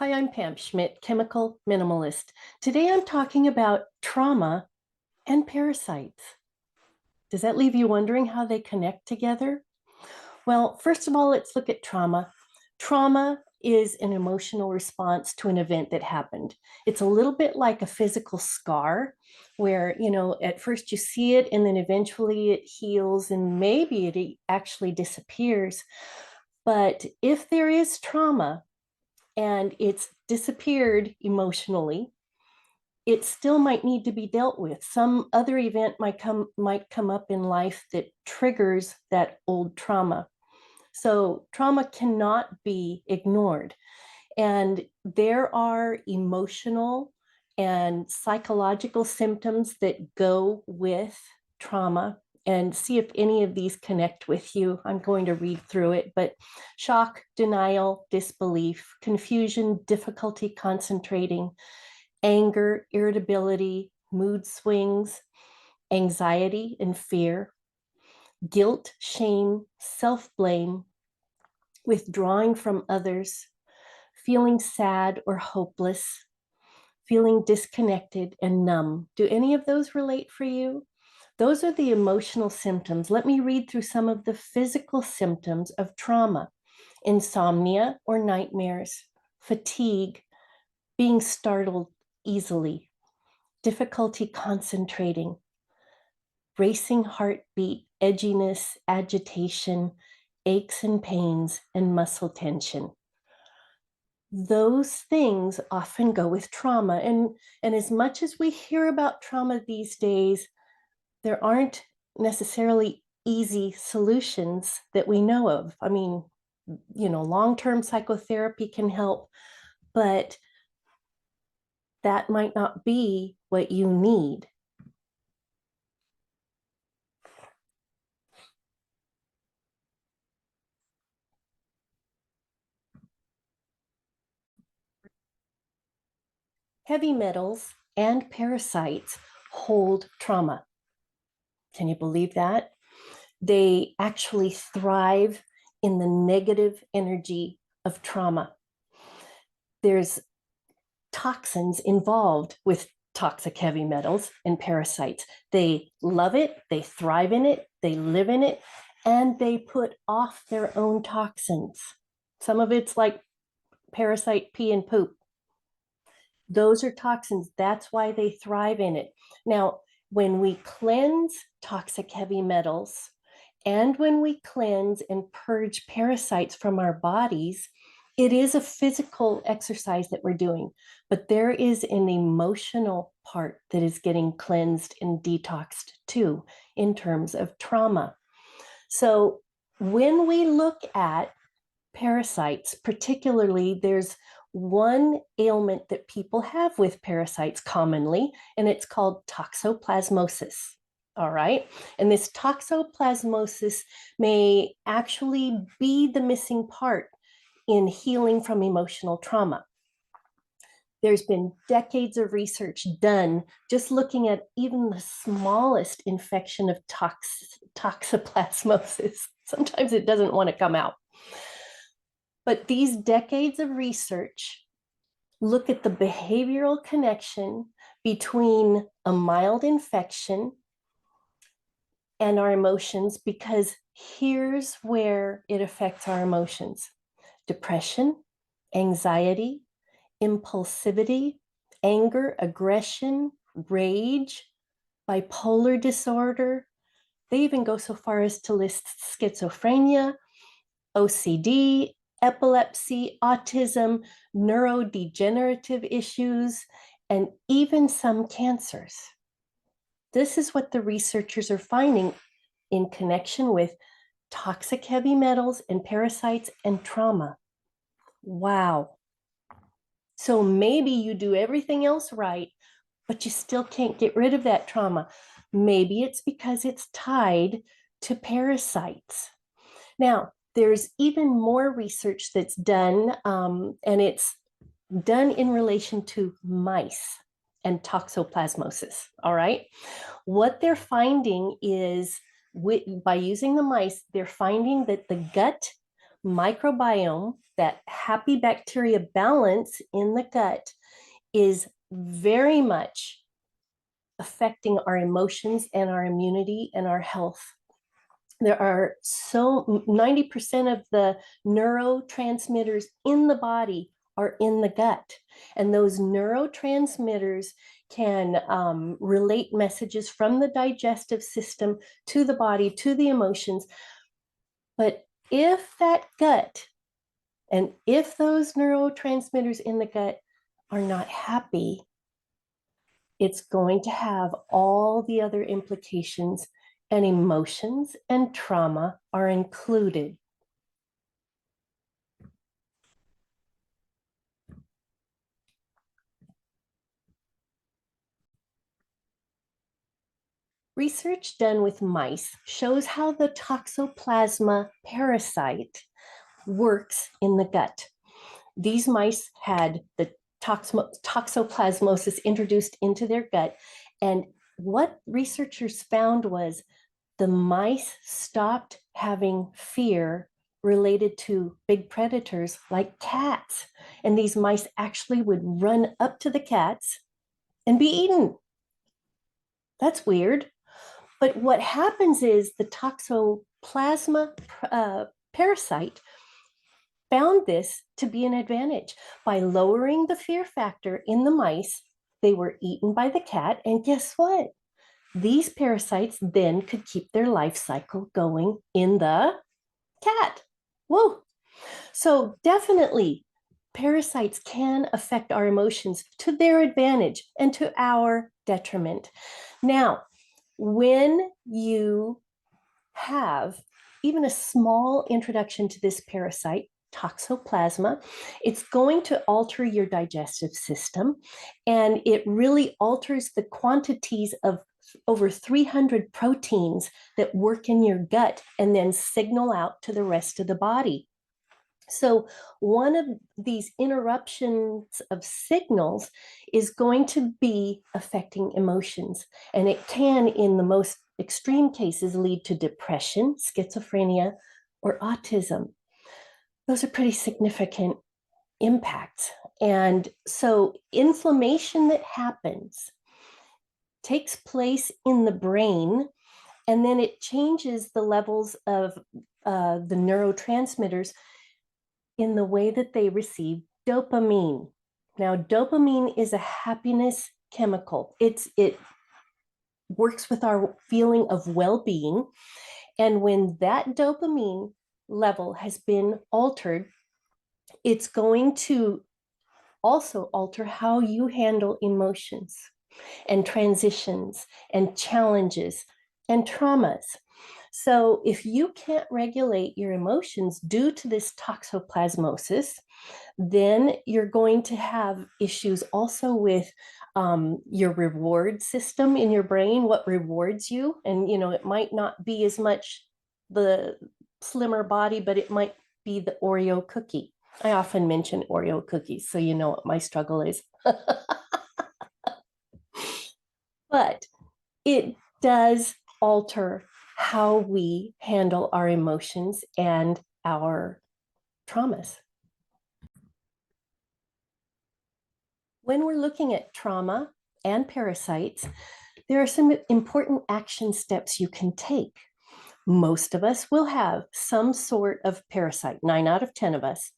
Hi, I'm Pam Schmidt, chemical minimalist. Today I'm talking about trauma and parasites. Does that leave you wondering how they connect together? Well, first of all, let's look at trauma. Trauma is an emotional response to an event that happened. It's a little bit like a physical scar where, at first you see it and then eventually it heals and maybe it actually disappears. But if there is trauma, and it's disappeared emotionally, it still might need to be dealt with. Some other event might come up in life that triggers that old trauma. So trauma cannot be ignored. And there are emotional and psychological symptoms that go with trauma, and see if any of these connect with you. I'm going to read through it, but shock, denial, disbelief, confusion, difficulty concentrating, anger, irritability, mood swings, anxiety and fear, guilt, shame, self blame, withdrawing from others, feeling sad or hopeless, feeling disconnected and numb. Do any of those relate for you? Those are the emotional symptoms. Let me read through some of the physical symptoms of trauma: insomnia or nightmares, fatigue, being startled easily, difficulty concentrating, racing heartbeat, edginess, agitation, aches and pains, and muscle tension. Those things often go with trauma. And as much as we hear about trauma these days, there aren't necessarily easy solutions that we know of. I mean, long-term psychotherapy can help, but that might not be what you need. Heavy metals and parasites hold trauma. Can you believe that? They actually thrive in the negative energy of trauma. There's toxins involved with toxic heavy metals and parasites. They love it, they thrive in it, they live in it, and they put off their own toxins. Some of it's like parasite pee and poop. Those are toxins. That's why they thrive in it. Now, when we cleanse toxic heavy metals and when we cleanse and purge parasites from our bodies, it is a physical exercise that we're doing, but there is an emotional part that is getting cleansed and detoxed too, in terms of trauma. So when we look at parasites, particularly, there's one ailment that people have with parasites commonly, and it's called toxoplasmosis. All right. And this toxoplasmosis may actually be the missing part in healing from emotional trauma. There's been decades of research done just looking at even the smallest infection of toxoplasmosis. Sometimes it doesn't want to come out. But these decades of research look at the behavioral connection between a mild infection and our emotions, because here's where it affects our emotions: depression, anxiety, impulsivity, anger, aggression, rage, bipolar disorder. They even go so far as to list schizophrenia, OCD, epilepsy, autism, neurodegenerative issues, and even some cancers. This is what the researchers are finding in connection with toxic heavy metals and parasites and trauma. Wow. So maybe you do everything else right, but you still can't get rid of that trauma. Maybe it's because it's tied to parasites. Now, there's even more research that's done, and it's done in relation to mice and toxoplasmosis. All right. What they're finding is, by using the mice, they're finding that the gut microbiome, that happy bacteria balance in the gut, is very much affecting our emotions and our immunity and our health. There are 90% of the neurotransmitters in the body are in the gut. And those neurotransmitters can relate messages from the digestive system to the body, to the emotions. But if that gut, and if those neurotransmitters in the gut are not happy, it's going to have all the other implications, and emotions and trauma are included. Research done with mice shows how the toxoplasma parasite works in the gut. These mice had the toxoplasmosis introduced into their gut. And what researchers found was the mice stopped having fear related to big predators like cats. And these mice actually would run up to the cats and be eaten. That's weird. But what happens is the toxoplasma parasite found this to be an advantage. By lowering the fear factor in the mice, they were eaten by the cat. And guess what? These parasites then could keep their life cycle going in the cat. Whoa. So definitely, parasites can affect our emotions to their advantage and to our detriment. Now, when you have even a small introduction to this parasite, toxoplasma, it's going to alter your digestive system, and it really alters the quantities of over 300 proteins that work in your gut and then signal out to the rest of the body. So one of these interruptions of signals is going to be affecting emotions. And it can, in the most extreme cases, lead to depression, schizophrenia, or autism. Those are pretty significant impacts. And so inflammation that happens takes place in the brain, and then it changes the levels of the neurotransmitters in the way that they receive dopamine. Now, dopamine is a happiness chemical. It works with our feeling of well-being. And when that dopamine level has been altered, it's going to also alter how you handle emotions and transitions and challenges and traumas. So if you can't regulate your emotions due to this toxoplasmosis, then you're going to have issues also with your reward system in your brain, what rewards you. And, it might not be as much the slimmer body, but it might be the Oreo cookie. I often mention Oreo cookies, so you know what my struggle is. But it does alter how we handle our emotions and our traumas. When we're looking at trauma and parasites, there are some important action steps you can take. Most of us will have some sort of parasite, 9 out of 10 of us,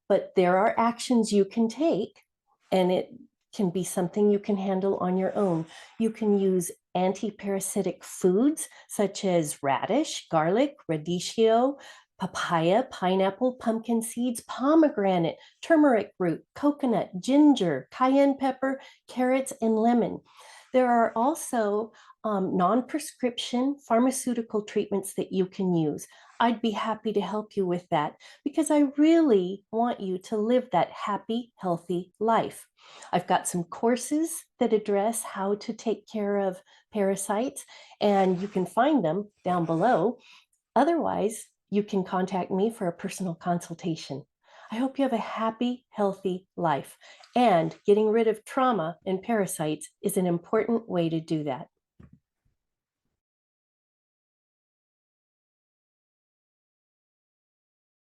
but there are actions you can take, and it can be something you can handle on your own. You can use anti-parasitic foods such as radish, garlic, radicchio, papaya, pineapple, pumpkin seeds, pomegranate, turmeric root, coconut, ginger, cayenne pepper, carrots, and lemon. There are also non-prescription pharmaceutical treatments that you can use. I'd be happy to help you with that because I really want you to live that happy, healthy life. I've got some courses that address how to take care of parasites, and you can find them down below. Otherwise, you can contact me for a personal consultation. I hope you have a happy, healthy life, and getting rid of trauma and parasites is an important way to do that.